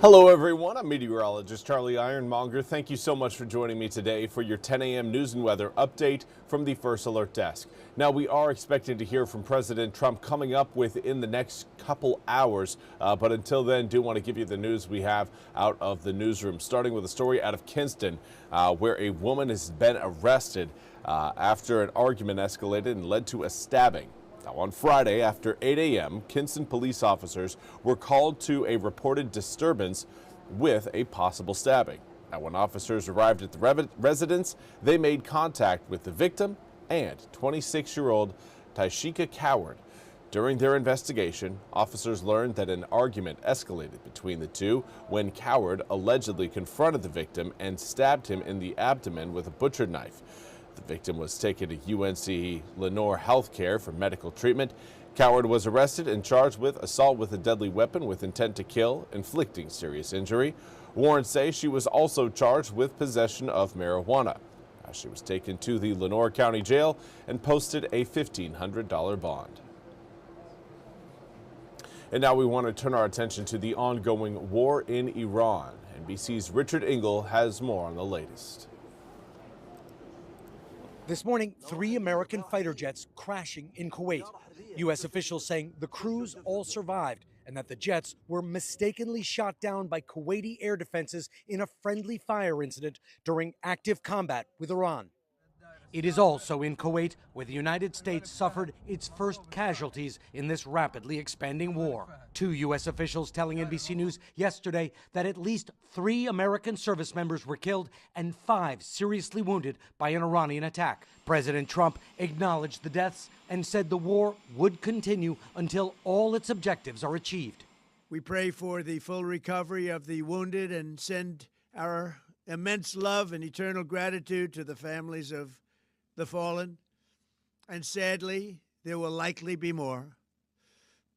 Hello everyone, I'm meteorologist Charlie Ironmonger. Thank you so much for joining me today for your 10 a.m. news and weather update from the First Alert Desk. Now we are expecting to hear from President Trump coming up within the next couple hours, but until then, do want to give you the news we have out of the newsroom, starting with a story out of Kinston where a woman has been arrested after an argument escalated and led to a stabbing. Now, on Friday after 8 a.m., Kinston police officers were called to a reported disturbance with a possible stabbing. Now, when officers arrived at the residence, they made contact with the victim and 26-year-old Tyshika Coward. During their investigation, officers learned that an argument escalated between the two when Coward allegedly confronted the victim and stabbed him in the abdomen with a butcher knife. The victim was taken to UNC Lenore Healthcare for medical treatment. Coward was arrested and charged with assault with a deadly weapon with intent to kill, inflicting serious injury. Warrants say she was also charged with possession of marijuana. She was taken to the Lenore County Jail and posted a $1,500 bond. And now we want to turn our attention to the ongoing war in Iran. NBC's Richard Engel has more on the latest. This morning, 3 American fighter jets crashing in Kuwait. U.S. officials saying the crews all survived and that the jets were mistakenly shot down by Kuwaiti air defenses in a friendly fire incident during active combat with Iran. It is also in Kuwait where the United States suffered its first casualties in this rapidly expanding war. 2 U.S. officials telling NBC News yesterday that at least 3 American service members were killed and 5 seriously wounded by an Iranian attack. President Trump acknowledged the deaths and said the war would continue until all its objectives are achieved. We pray for the full recovery of the wounded and send our immense love and eternal gratitude to the families of the fallen, and sadly, there will likely be more.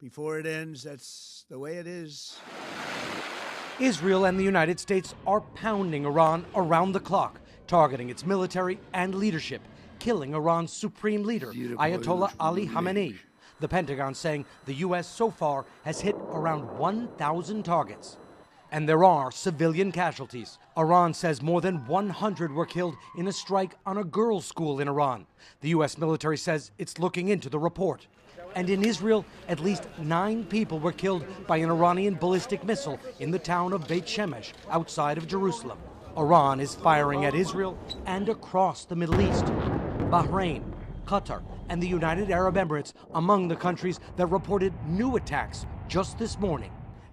Before it ends, that's the way it is. Israel and the United States are pounding Iran around the clock, targeting its military and leadership, killing Iran's supreme leader, Ayatollah Ali Khamenei. The Pentagon saying the U.S. so far has hit around 1,000 targets. And there are civilian casualties. Iran says more than 100 were killed in a strike on a girls' school in Iran. The U.S. military says it's looking into the report. And in Israel, at least 9 people were killed by an Iranian ballistic missile in the town of Beit Shemesh, outside of Jerusalem. Iran is firing at Israel and across the Middle East. Bahrain, Qatar, and the United Arab Emirates among the countries that reported new attacks just this morning.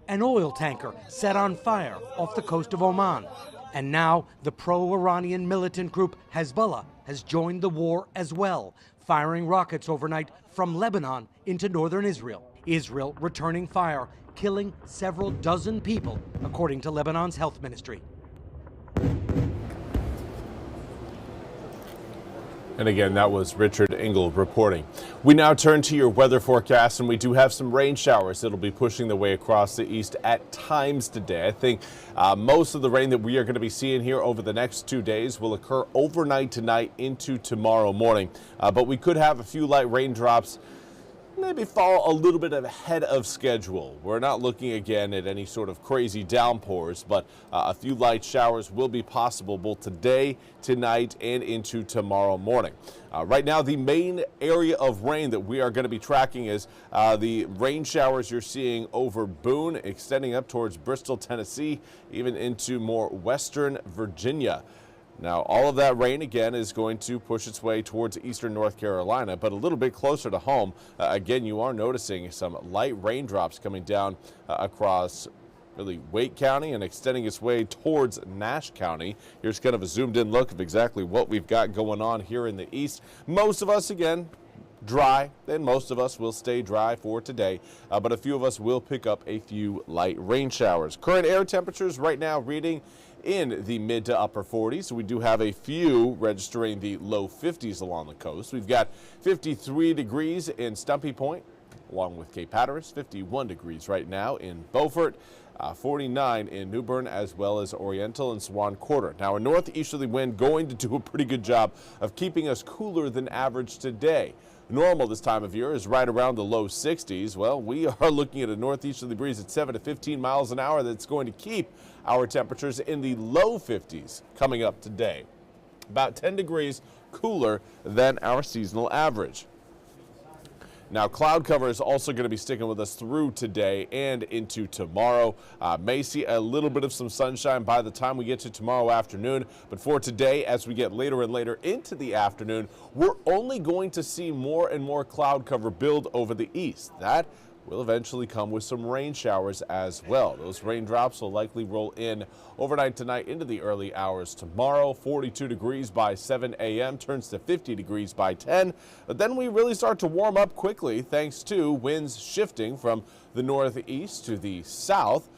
An oil tanker set on fire off the coast of Oman. And now the pro-Iranian militant group Hezbollah has joined the war as well, firing rockets overnight from Lebanon into northern Israel. Israel returning fire, killing several dozen people, according to Lebanon's health ministry. And again, that was Richard Engel reporting. We now turn to your weather forecast, and we do have some rain showers that'll be pushing their way across the east at times today. I think most of the rain that we are going to be seeing here over the next 2 days will occur overnight tonight into tomorrow morning. But we could have a few light raindrops maybe fall a little bit ahead of schedule. We're not looking again at any sort of crazy downpours, but a few light showers will be possible both today, tonight, and into tomorrow morning. Right now, the main area of rain that we are going to be tracking is the rain showers you're seeing over Boone, extending up towards Bristol, Tennessee, even into more western Virginia. Now, all of that rain, again, is going to push its way towards eastern North Carolina, but a little bit closer to home. Again, you are noticing some light raindrops coming down across really Wake County and extending its way towards Nash County. Here's kind of a zoomed-in look of exactly what we've got going on here in the east. Most of us, again, dry, and most of us will stay dry for today, but a few of us will pick up a few light rain showers. Current air temperatures right now reading in the mid to upper 40s. We do have a few registering the low 50s along the coast. We've got 53 degrees in Stumpy Point, along with Cape Hatteras, 51 degrees right now in Beaufort, 49 in New Bern, as well as Oriental and Swan Quarter. Now, a northeasterly wind going to do a pretty good job of keeping us cooler than average today. Normal this time of year is right around the low 60s. Well, we are looking at a northeasterly breeze at 7 to 15 miles an hour that's going to keep our temperatures in the low 50s coming up today. About 10 degrees cooler than our seasonal average. Now, cloud cover is also going to be sticking with us through today and into tomorrow. May see a little bit of some sunshine by the time we get to tomorrow afternoon. But for today, as we get later and later into the afternoon, we're only going to see more and more cloud cover build over the east. That will eventually come with some rain showers as well. Those raindrops will likely roll in overnight tonight into the early hours tomorrow. 42 degrees by 7 a.m. turns to 50 degrees by 10. But then we really start to warm up quickly thanks to winds shifting from the northeast to the south.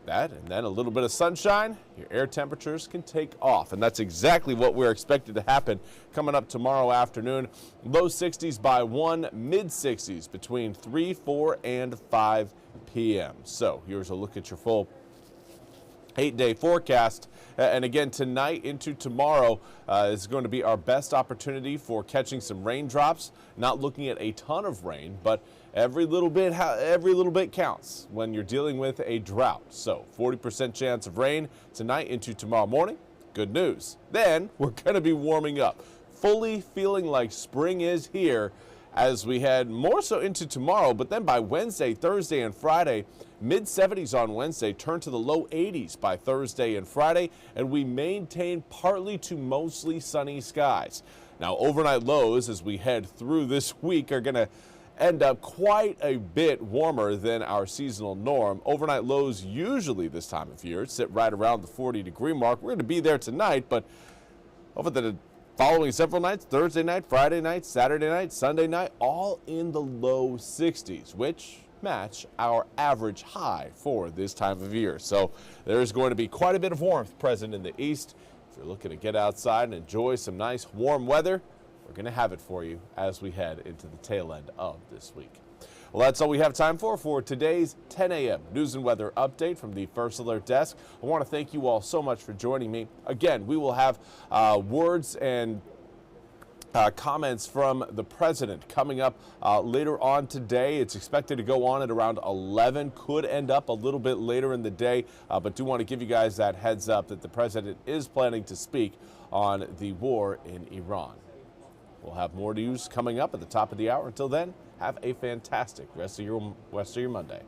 That and then a little bit of sunshine, your air temperatures can take off. And that's exactly what we're expected to happen coming up tomorrow afternoon. Low 60s by 1, mid 60s between 3, 4, and 5 p.m. So here's a look at your full 8-day forecast. And again, tonight into tomorrow is going to be our best opportunity for catching some raindrops. Not looking at a ton of rain, but every little bit counts when you're dealing with a drought. So 40% chance of rain tonight into tomorrow morning. Good news. Then we're going to be warming up, fully feeling like spring is here as we head more so into tomorrow. But then by Wednesday, Thursday, and Friday, mid 70s on Wednesday, turn to the low 80s by Thursday and Friday, and we maintain partly to mostly sunny skies. Now, overnight lows as we head through this week are going to end up quite a bit warmer than our seasonal norm. Overnight lows usually this time of year sit right around the 40-degree mark. We're going to be there tonight, but over the following several nights, Thursday night, Friday night, Saturday night, Sunday night, all in the low 60s, which match our average high for this time of year. So there's going to be quite a bit of warmth present in the east. If you're looking to get outside and enjoy some nice warm weather, we're going to have it for you as we head into the tail end of this week. Well, that's all we have time for today's 10 a.m. news and weather update from the First Alert Desk. I want to thank you all so much for joining me. Again, we will have words and comments from the president coming up later on today. It's expected to go on at around 11, could end up a little bit later in the day, but do want to give you guys that heads up that the president is planning to speak on the war in Iran. We'll have more news coming up at the top of the hour. Until then, have a fantastic rest of your Monday.